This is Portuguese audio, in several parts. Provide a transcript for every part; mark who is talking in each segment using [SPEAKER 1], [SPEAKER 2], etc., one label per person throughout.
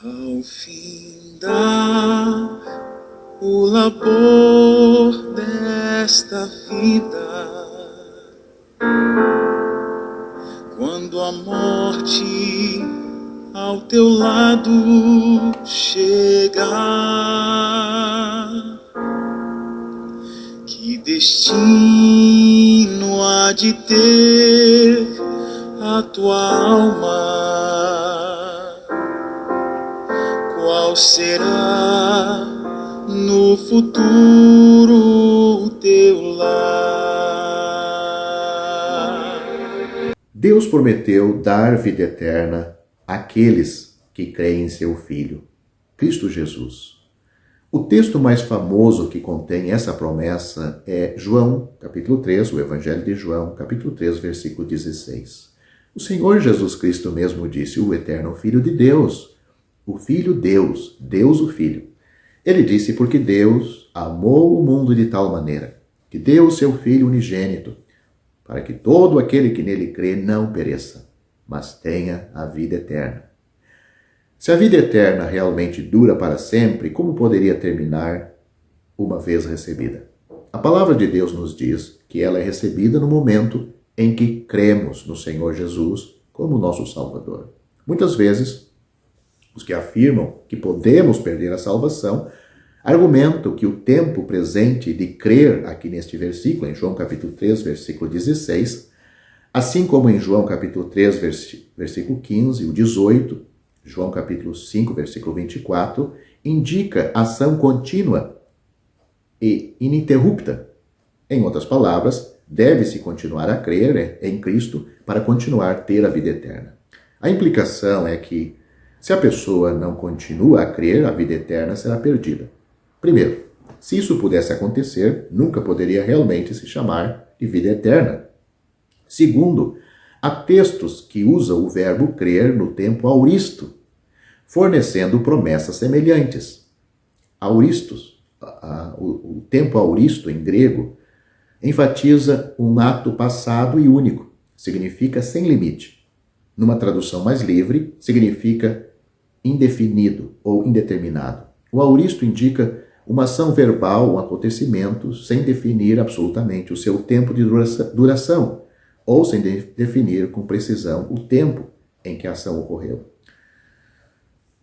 [SPEAKER 1] Ao findar o labor desta vida, quando a morte ao teu lado chegar, que destino há de ter a tua alma? Qual será no futuro o teu lar?
[SPEAKER 2] Deus prometeu dar vida eterna àqueles que creem em seu Filho, Cristo Jesus. O texto mais famoso que contém essa promessa é João, capítulo 3, o Evangelho de João, capítulo 3, versículo 16. O Senhor Jesus Cristo mesmo disse, o eterno Filho de Deus, o Filho Deus, Deus o Filho. Ele disse porque Deus amou o mundo de tal maneira que deu o seu Filho unigênito, para que todo aquele que nele crê não pereça, mas tenha a vida eterna. Se a vida eterna realmente dura para sempre, como poderia terminar uma vez recebida? A palavra de Deus nos diz que ela é recebida no momento em que cremos no Senhor Jesus como nosso Salvador. Muitas vezes, os que afirmam que podemos perder a salvação argumentam que o tempo presente de crer aqui neste versículo, em João capítulo 3, versículo 16, assim como em João capítulo 3, versículo 15, o 18, João capítulo 5, versículo 24, indica ação contínua e ininterrupta. Em outras palavras, deve-se continuar a crer em Cristo para continuar a ter a vida eterna. A implicação é que, se a pessoa não continua a crer, a vida eterna será perdida. Primeiro, se isso pudesse acontecer, nunca poderia realmente se chamar de vida eterna. Segundo, há textos que usam o verbo crer no tempo auristo, fornecendo promessas semelhantes. Auristos, o tempo auristo em grego, enfatiza um ato passado e único, significa sem limite. Numa tradução mais livre, significa indefinido ou indeterminado. O auristo indica uma ação verbal, um acontecimento, sem definir absolutamente o seu tempo de duração, ou sem definir com precisão o tempo em que a ação ocorreu.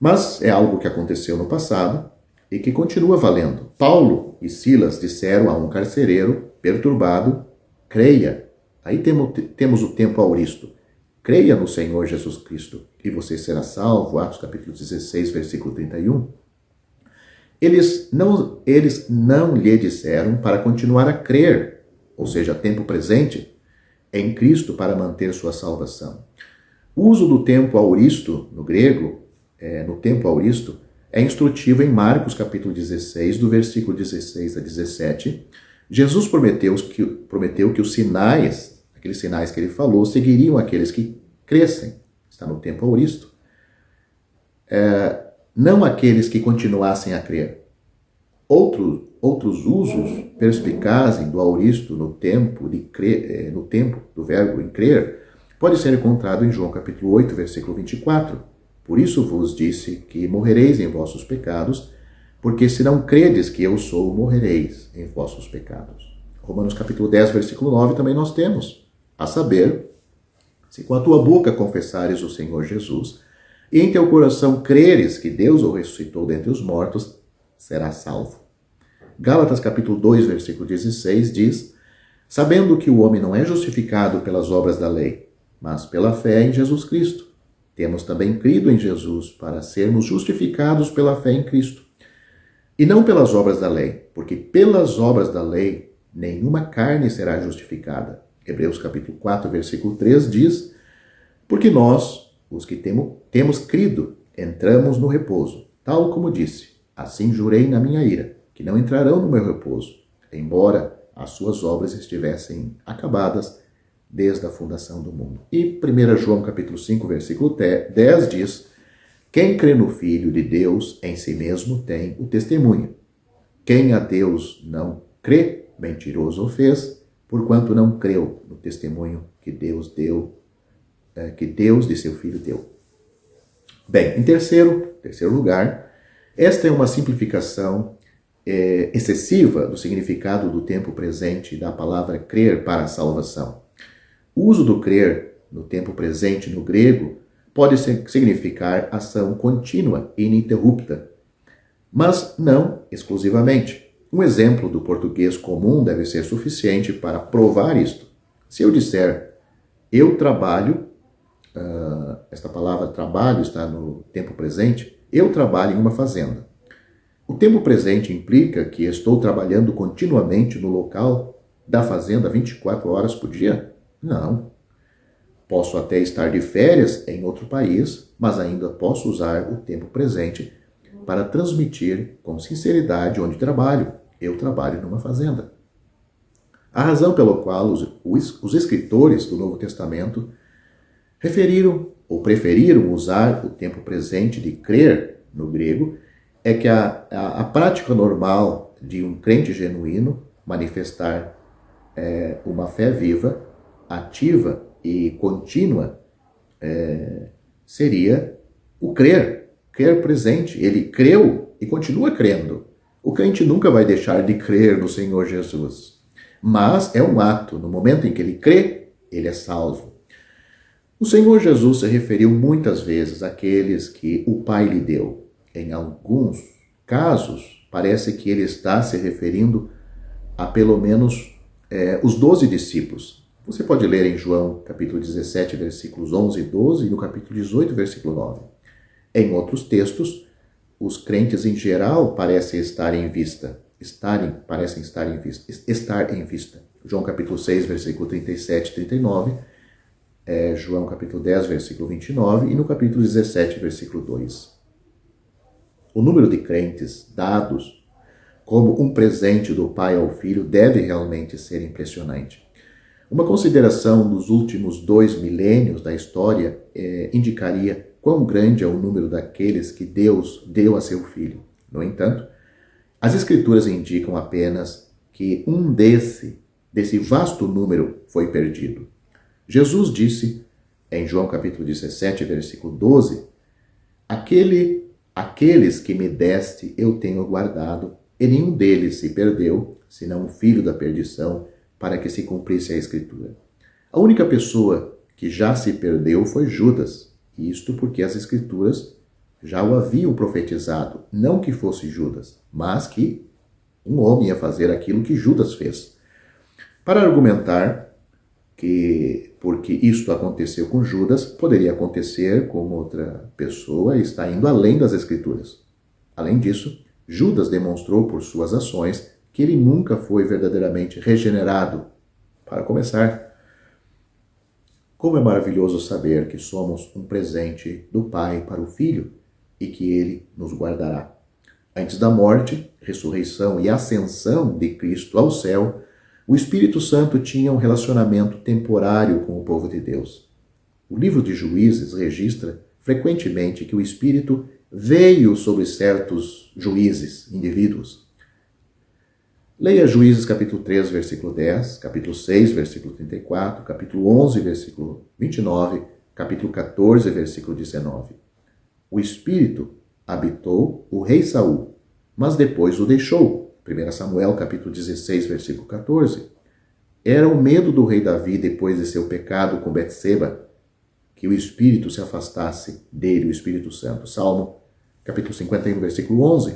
[SPEAKER 2] Mas é algo que aconteceu no passado e que continua valendo. Paulo e Silas disseram a um carcereiro perturbado, creia. Aí temos o tempo auristo. Creia no Senhor Jesus Cristo e você será salvo. Atos capítulo 16, versículo 31. Eles não lhe disseram para continuar a crer, ou seja, tempo presente, em Cristo para manter sua salvação. O uso do tempo auristo, no grego, no tempo auristo, é instrutivo em Marcos capítulo 16, do versículo 16 a 17. Jesus prometeu que os sinais, aqueles sinais que ele falou, seguiriam aqueles que crescem. Está no tempo auristo. Não aqueles que continuassem a crer. Outros usos perspicazes do auristo no tempo do verbo em crer pode ser encontrado em João capítulo 8, versículo 24. Por isso vos disse que morrereis em vossos pecados, porque se não credes que eu sou, morrereis em vossos pecados. Romanos capítulo 10, versículo 9 também nós temos, a saber, se com a tua boca confessares o Senhor Jesus, e em teu coração creres que Deus o ressuscitou dentre os mortos, serás salvo. Gálatas capítulo 2, versículo 16 diz, sabendo que o homem não é justificado pelas obras da lei, mas pela fé em Jesus Cristo. Temos também crido em Jesus para sermos justificados pela fé em Cristo. E não pelas obras da lei, porque pelas obras da lei nenhuma carne será justificada. Hebreus capítulo 4, versículo 3 diz, porque nós, os que temos crido, entramos no repouso, tal como disse, assim jurei na minha ira, que não entrarão no meu repouso, embora as suas obras estivessem acabadas desde a fundação do mundo. E 1 João capítulo 5, versículo 10 diz, quem crê no Filho de Deus em si mesmo tem o testemunho. Quem a Deus não crê, mentiroso o fez, porquanto não creu no testemunho que Deus de seu Filho deu. Bem, em terceiro lugar, esta é uma simplificação excessiva do significado do tempo presente da palavra crer para a salvação. O uso do crer no tempo presente no grego pode significar ação contínua e ininterrupta, mas não exclusivamente. Um exemplo do português comum deve ser suficiente para provar isto. Se eu disser, eu trabalho, esta palavra trabalho está no tempo presente, eu trabalho em uma fazenda. O tempo presente implica que estou trabalhando continuamente no local da fazenda 24 horas por dia? Não. Posso até estar de férias em outro país, mas ainda posso usar o tempo presente para transmitir com sinceridade onde trabalho. Eu trabalho numa fazenda. A razão pela qual os escritores do Novo Testamento referiram ou preferiram usar o tempo presente de crer no grego é que a prática normal de um crente genuíno manifestar uma fé viva, ativa e contínua seria o crer presente. Ele creu e continua crendo. O crente nunca vai deixar de crer no Senhor Jesus. Mas é um ato. No momento em que ele crê, ele é salvo. O Senhor Jesus se referiu muitas vezes àqueles que o Pai lhe deu. Em alguns casos, parece que ele está se referindo a pelo menos os 12 discípulos. Você pode ler em João capítulo 17, versículos 11 e 12 e no capítulo 18, versículo 9. Em outros textos, os crentes em geral parecem estar em vista. Estar em vista. João capítulo 6, versículo 37 e 39, João capítulo 10, versículo 29 e no capítulo 17, versículo 2. O número de crentes dados como um presente do Pai ao Filho deve realmente ser impressionante. Uma consideração dos últimos 2 milênios da história indicaria quão grande é o número daqueles que Deus deu a seu Filho. No entanto, as Escrituras indicam apenas que um desse vasto número foi perdido. Jesus disse, em João capítulo 17, versículo 12, aqueles que me deste eu tenho guardado, e nenhum deles se perdeu, senão o filho da perdição, para que se cumprisse a Escritura. A única pessoa que já se perdeu foi Judas, isto porque as Escrituras já o haviam profetizado, não que fosse Judas, mas que um homem ia fazer aquilo que Judas fez. Para argumentar que porque isto aconteceu com Judas, poderia acontecer com outra pessoa e está indo além das Escrituras. Além disso, Judas demonstrou por suas ações que ele nunca foi verdadeiramente regenerado. Para começar, como é maravilhoso saber que somos um presente do Pai para o Filho e que Ele nos guardará. Antes da morte, ressurreição e ascensão de Cristo ao céu, o Espírito Santo tinha um relacionamento temporário com o povo de Deus. O livro de Juízes registra frequentemente que o Espírito veio sobre certos juízes, indivíduos. Leia Juízes capítulo 3, versículo 10, capítulo 6, versículo 34, capítulo 11, versículo 29, capítulo 14, versículo 19. O Espírito habitou o rei Saul, mas depois o deixou. 1 Samuel capítulo 16, versículo 14. Era o medo do rei Davi depois de seu pecado com Betseba, que o Espírito se afastasse dele, o Espírito Santo. Salmo capítulo 51, versículo 11.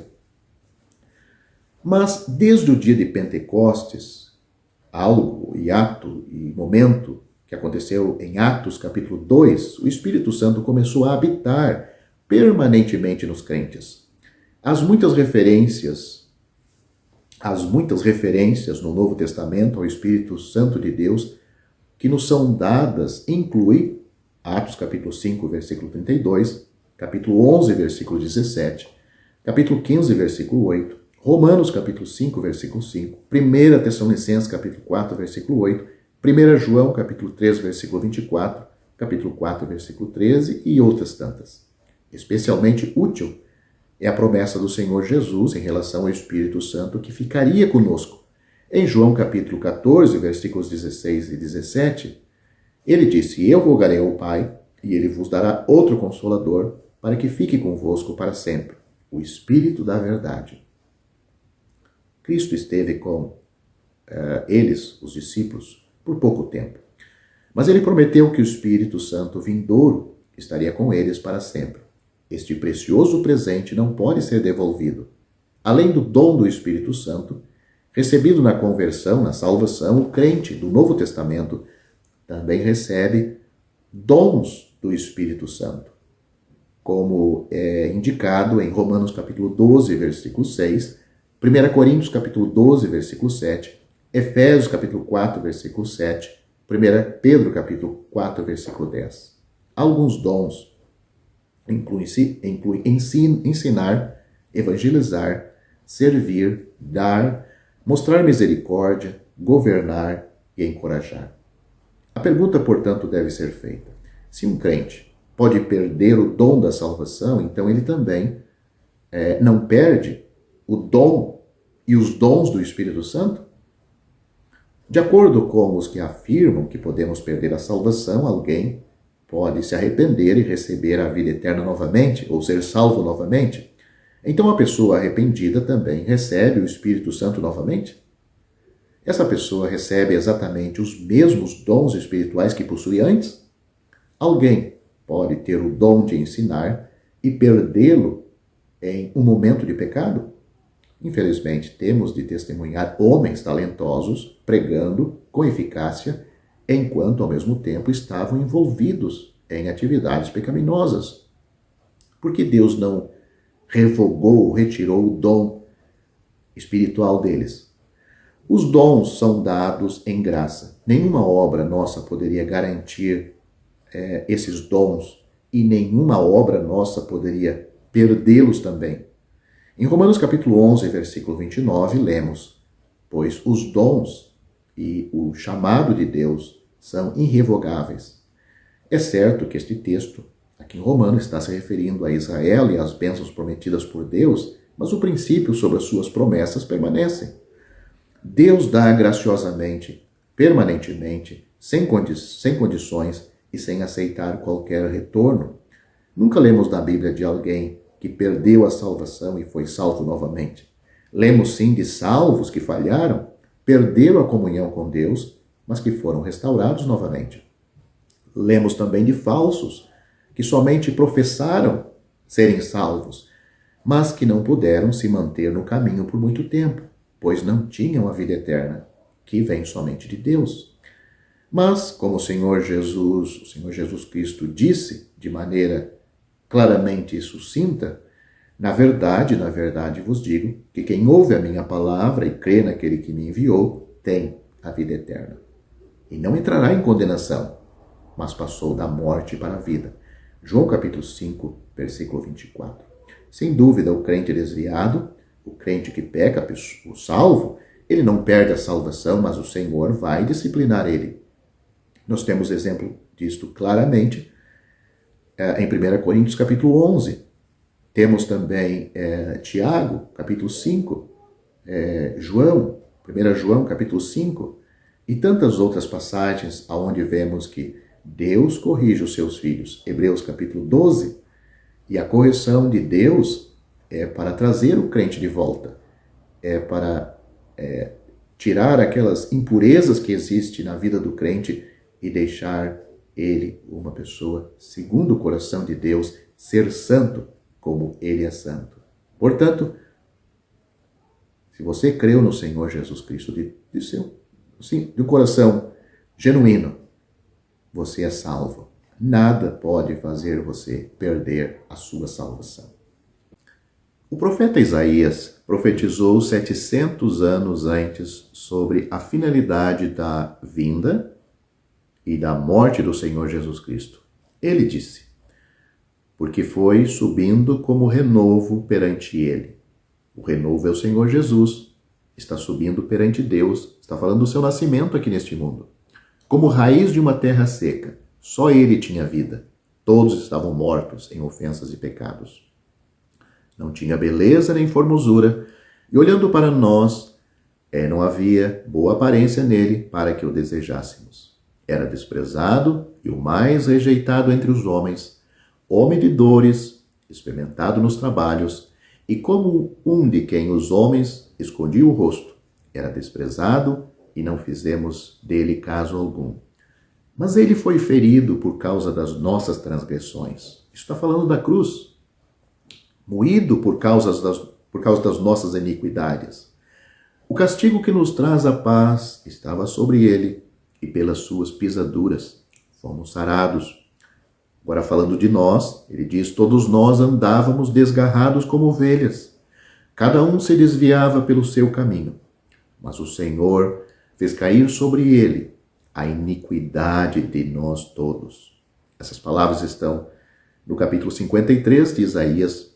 [SPEAKER 2] Mas desde o dia de Pentecostes, algo e ato e momento que aconteceu em Atos capítulo 2, o Espírito Santo começou a habitar permanentemente nos crentes. As muitas referências no Novo Testamento ao Espírito Santo de Deus que nos são dadas incluem Atos capítulo 5, versículo 32, capítulo 11, versículo 17, capítulo 15, versículo 8, Romanos capítulo 5, versículo 5, 1 Tessalonicenses capítulo 4, versículo 8, 1 João capítulo 3, versículo 24, capítulo 4, versículo 13 e outras tantas. Especialmente útil é a promessa do Senhor Jesus em relação ao Espírito Santo que ficaria conosco. Em João capítulo 14, versículos 16 e 17, ele disse, eu rogarei ao Pai, e ele vos dará outro Consolador, para que fique convosco para sempre, o Espírito da verdade. Cristo esteve com eles, os discípulos, por pouco tempo. Mas ele prometeu que o Espírito Santo vindouro estaria com eles para sempre. Este precioso presente não pode ser devolvido. Além do dom do Espírito Santo, recebido na conversão, na salvação, o crente do Novo Testamento também recebe dons do Espírito Santo, como é indicado em Romanos capítulo 12, versículo 6, 1 Coríntios capítulo 12, versículo 7, Efésios capítulo 4, versículo 7, 1 Pedro capítulo 4, versículo 10. Alguns dons incluem ensinar, evangelizar, servir, dar, mostrar misericórdia, governar e encorajar. A pergunta, portanto, deve ser feita: se um crente pode perder o dom da salvação, então ele também não perde o dom e os dons do Espírito Santo? De acordo com os que afirmam que podemos perder a salvação, alguém pode se arrepender e receber a vida eterna novamente, ou ser salvo novamente. Então a pessoa arrependida também recebe o Espírito Santo novamente? Essa pessoa recebe exatamente os mesmos dons espirituais que possuía antes? Alguém pode ter o dom de ensinar e perdê-lo em um momento de pecado? Infelizmente, temos de testemunhar homens talentosos pregando com eficácia, enquanto ao mesmo tempo estavam envolvidos em atividades pecaminosas. Por que Deus não revogou ou retirou o dom espiritual deles? Os dons são dados em graça. Nenhuma obra nossa poderia garantir esses dons e nenhuma obra nossa poderia perdê-los também. Em Romanos capítulo 11, versículo 29, lemos: pois os dons e o chamado de Deus são irrevogáveis. É certo que este texto, aqui em Romanos, está se referindo a Israel e às bênçãos prometidas por Deus, mas o princípio sobre as suas promessas permanece. Deus dá graciosamente, permanentemente, sem condições e sem aceitar qualquer retorno. Nunca lemos na Bíblia de alguém que perdeu a salvação e foi salvo novamente. Lemos sim de salvos que falharam, perderam a comunhão com Deus, mas que foram restaurados novamente. Lemos também de falsos que somente professaram serem salvos, mas que não puderam se manter no caminho por muito tempo, pois não tinham a vida eterna, que vem somente de Deus. Mas, como o Senhor Jesus Cristo disse de maneira claramente sucinta, na verdade vos digo que quem ouve a minha palavra e crê naquele que me enviou, tem a vida eterna. E não entrará em condenação, mas passou da morte para a vida. João capítulo 5, versículo 24. Sem dúvida, o crente desviado, o crente que peca, o salvo, ele não perde a salvação, mas o Senhor vai disciplinar ele. Nós temos exemplo disto claramente em 1 Coríntios capítulo 11. Temos também Tiago, capítulo 5, 1 João, capítulo 5, e tantas outras passagens onde vemos que Deus corrige os seus filhos. Hebreus, capítulo 12, e a correção de Deus é para trazer o crente de volta, é para tirar aquelas impurezas que existem na vida do crente e deixar ele uma pessoa segundo o coração de Deus, ser santo como ele é santo. Portanto, se você creu no Senhor Jesus Cristo de um coração genuíno, você é salvo. Nada pode fazer você perder a sua salvação. O profeta Isaías profetizou 700 anos antes sobre a finalidade da vinda e da morte do Senhor Jesus Cristo. Ele disse: porque foi subindo como renovo perante ele. O renovo é o Senhor Jesus. Está subindo perante Deus. Está falando do seu nascimento aqui neste mundo. Como raiz de uma terra seca. Só ele tinha vida. Todos estavam mortos em ofensas e pecados. Não tinha beleza nem formosura. E olhando para nós, não havia boa aparência nele para que o desejássemos. Era desprezado e o mais rejeitado entre os homens, homem de dores experimentado nos trabalhos, e como um de quem os homens escondiam o rosto, era desprezado e não fizemos dele caso algum. Mas ele foi ferido por causa das nossas transgressões. Isso está falando da cruz. Moído por causa das nossas iniquidades. O castigo que nos traz a paz estava sobre ele, e pelas suas pisaduras fomos sarados. Agora, falando de nós, ele diz: todos nós andávamos desgarrados como ovelhas. Cada um se desviava pelo seu caminho. Mas o Senhor fez cair sobre ele a iniquidade de nós todos. Essas palavras estão no capítulo 53 de Isaías.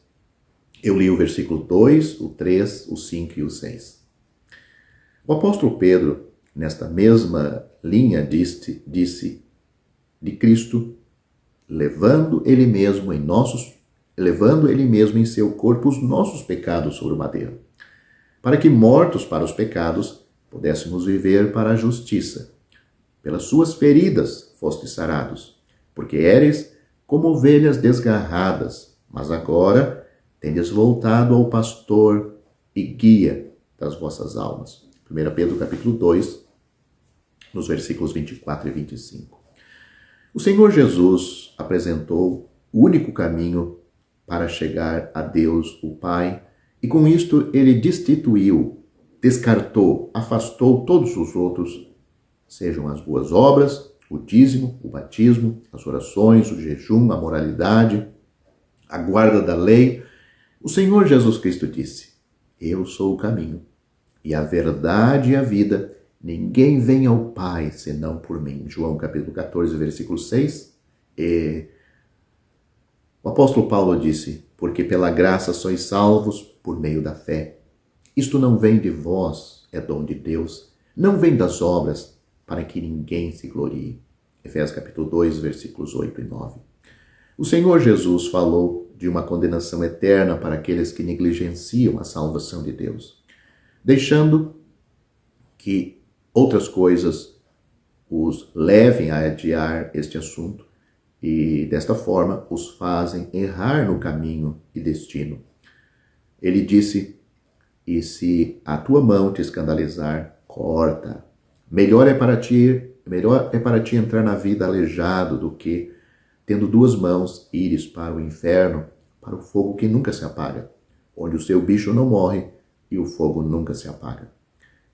[SPEAKER 2] Eu li o versículo 2, o 3, o 5 e o 6. O apóstolo Pedro, nesta mesma linha, disse de Cristo, levando ele mesmo em seu corpo os nossos pecados sobre o madeiro, para que, mortos para os pecados, pudéssemos viver para a justiça. Pelas suas feridas fostes sarados, porque éreis como ovelhas desgarradas, mas agora tendes voltado ao pastor e guia das vossas almas. 1 Pedro capítulo 2, nos versículos 24 e 25. O Senhor Jesus apresentou o único caminho para chegar a Deus, o Pai, e com isto ele destituiu, descartou, afastou todos os outros, sejam as boas obras, o dízimo, o batismo, as orações, o jejum, a moralidade, a guarda da lei. O Senhor Jesus Cristo disse: eu sou o caminho, e a verdade e a vida. Ninguém vem ao Pai senão por mim. João capítulo 14, versículo 6. E o apóstolo Paulo disse: porque pela graça sois salvos por meio da fé. Isto não vem de vós, é dom de Deus. Não vem das obras, para que ninguém se glorie. Efésios capítulo 2, versículos 8 e 9. O Senhor Jesus falou de uma condenação eterna para aqueles que negligenciam a salvação de Deus, deixando que outras coisas os levem a adiar este assunto e, desta forma, os fazem errar no caminho e destino. Ele disse: e se a tua mão te escandalizar, corta. Melhor é para ti entrar na vida aleijado do que, tendo duas mãos, ires para o inferno, para o fogo que nunca se apaga, onde o seu bicho não morre e o fogo nunca se apaga.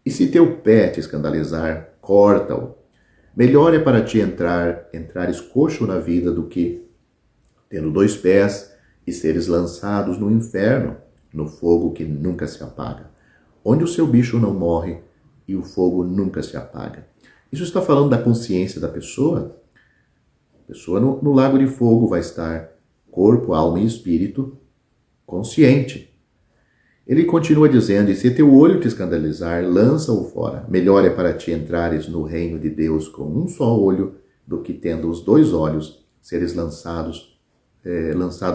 [SPEAKER 2] E se teu pé te escandalizar, corta-o. Melhor é para ti entrares coxo na vida do que, tendo dois pés, e seres lançados no inferno, no fogo que nunca se apaga, onde o seu bicho não morre e o fogo nunca se apaga. Isso está falando da consciência da pessoa. A pessoa no lago de fogo vai estar corpo, alma e espírito consciente. Ele continua dizendo: e se teu olho te escandalizar, lança-o fora. Melhor é para ti entrares no reino de Deus com um só olho, do que, tendo os dois olhos, seres lançado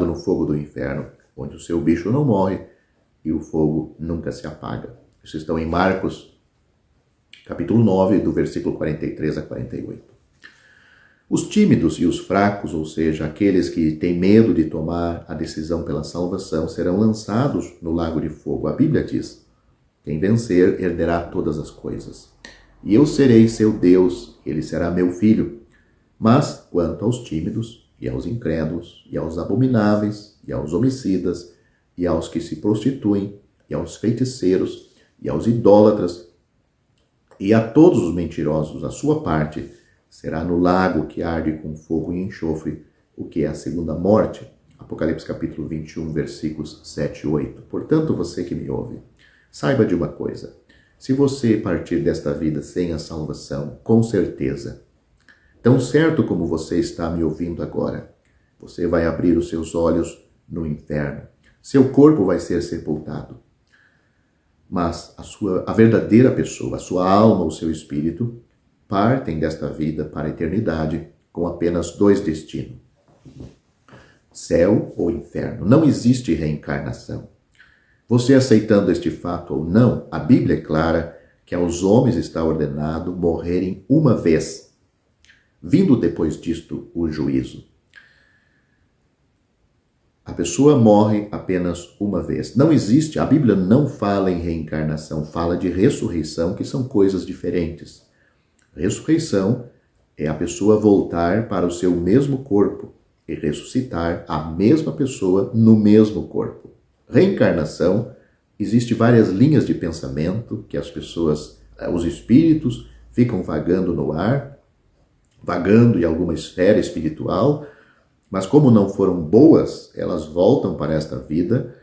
[SPEAKER 2] no fogo do inferno, onde o seu bicho não morre e o fogo nunca se apaga. Isso estão em Marcos, capítulo 9, do versículo 43 a 48. Os tímidos e os fracos, ou seja, aqueles que têm medo de tomar a decisão pela salvação, serão lançados no lago de fogo. A Bíblia diz: quem vencer herderá todas as coisas. E eu serei seu Deus, ele será meu filho. Mas, quanto aos tímidos, e aos incrédulos, e aos abomináveis, e aos homicidas, e aos que se prostituem, e aos feiticeiros, e aos idólatras, e a todos os mentirosos, a sua parte será no lago que arde com fogo e enxofre, o que é a segunda morte. Apocalipse capítulo 21, versículos 7 e 8. Portanto, você que me ouve, saiba de uma coisa: se você partir desta vida sem a salvação, com certeza, tão certo como você está me ouvindo agora, você vai abrir os seus olhos no inferno. Seu corpo vai ser sepultado. Mas a verdadeira pessoa, a sua alma, o seu espírito, partem desta vida para a eternidade com apenas dois destinos: céu ou inferno. Não existe reencarnação. Você aceitando este fato ou não, a Bíblia é clara que aos homens está ordenado morrerem uma vez, vindo depois disto o juízo. A pessoa morre apenas uma vez. Não existe, a Bíblia não fala em reencarnação, fala de ressurreição, que são coisas diferentes. Ressurreição é a pessoa voltar para o seu mesmo corpo e ressuscitar a mesma pessoa no mesmo corpo. Reencarnação, existe várias linhas de pensamento que as pessoas, os espíritos, ficam vagando no ar, vagando em alguma esfera espiritual, mas como não foram boas, elas voltam para esta vida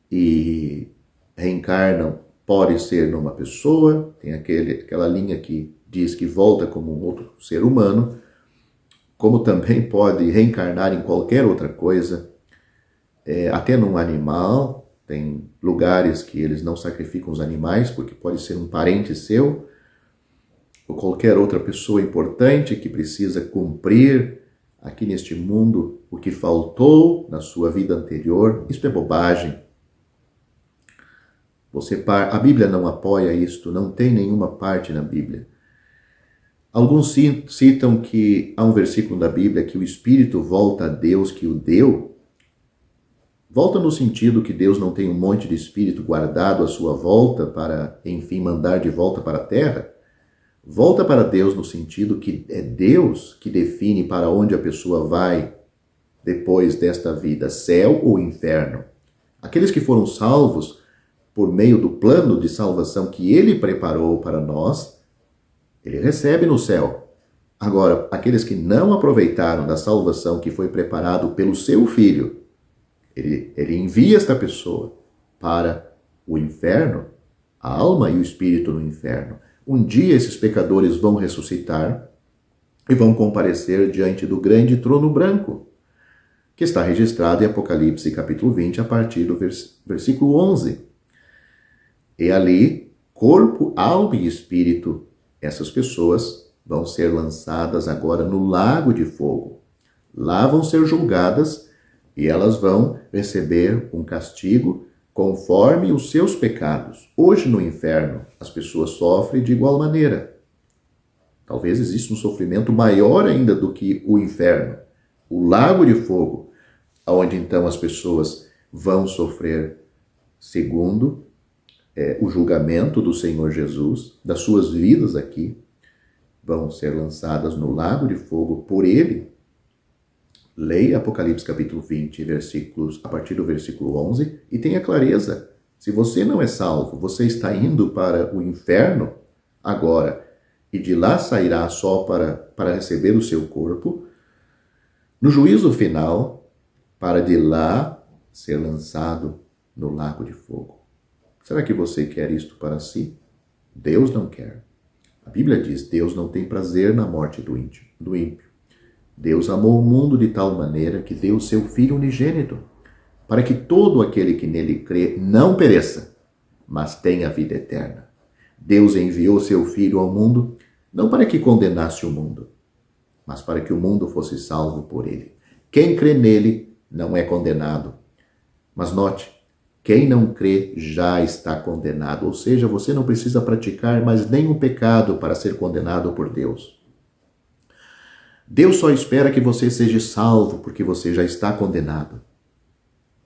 [SPEAKER 2] e reencarnam. Pode ser numa pessoa, tem aquela linha que diz que volta como um outro ser humano, como também pode reencarnar em qualquer outra coisa, até num animal. Tem lugares que eles não sacrificam os animais, porque pode ser um parente seu, ou qualquer outra pessoa importante que precisa cumprir aqui neste mundo o que faltou na sua vida anterior. Isto é bobagem. A Bíblia não apoia isto, não tem nenhuma parte na Bíblia. Alguns citam que há um versículo da Bíblia que o espírito volta a Deus que o deu. Volta no sentido que Deus não tem um monte de espírito guardado à sua volta para, enfim, mandar de volta para a terra. Volta para Deus no sentido que é Deus que define para onde a pessoa vai depois desta vida, céu ou inferno. Aqueles que foram salvos por meio do plano de salvação que Ele preparou para nós, Ele recebe no céu. Agora, aqueles que não aproveitaram da salvação que foi preparado pelo seu Filho, Ele envia esta pessoa para o inferno, a alma e o espírito no inferno. Um dia esses pecadores vão ressuscitar e vão comparecer diante do grande trono branco, que está registrado em Apocalipse capítulo 20, a partir do versículo 11. E ali, corpo, alma e espírito, essas pessoas vão ser lançadas agora no lago de fogo. Lá vão ser julgadas e elas vão receber um castigo conforme os seus pecados. Hoje no inferno, as pessoas sofrem de igual maneira. Talvez exista um sofrimento maior ainda do que o inferno, o lago de fogo, onde então as pessoas vão sofrer segundo o julgamento do Senhor Jesus, das suas vidas aqui, vão ser lançadas no lago de fogo por Ele. Leia Apocalipse capítulo 20, a partir do versículo 11, e tenha clareza. Se você não é salvo, você está indo para o inferno agora, e de lá sairá só para receber o seu corpo, no juízo final, para de lá ser lançado no lago de fogo. Será que você quer isto para si? Deus não quer. A Bíblia diz, Deus não tem prazer na morte do ímpio. Deus amou o mundo de tal maneira que deu o seu Filho unigênito, para que todo aquele que nele crê não pereça, mas tenha vida eterna. Deus enviou seu Filho ao mundo, não para que condenasse o mundo, mas para que o mundo fosse salvo por ele. Quem crê nele não é condenado. Mas note, quem não crê já está condenado, ou seja, você não precisa praticar mais nenhum pecado para ser condenado por Deus. Deus só espera que você seja salvo porque você já está condenado.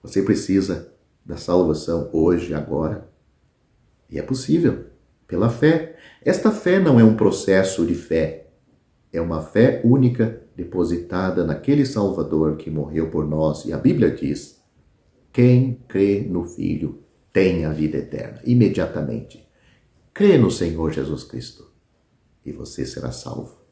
[SPEAKER 2] Você precisa da salvação hoje, agora. E é possível, pela fé. Esta fé não é um processo de fé. É uma fé única depositada naquele Salvador que morreu por nós. E a Bíblia diz, quem crê no Filho tem a vida eterna. Imediatamente. Crê no Senhor Jesus Cristo e você será salvo.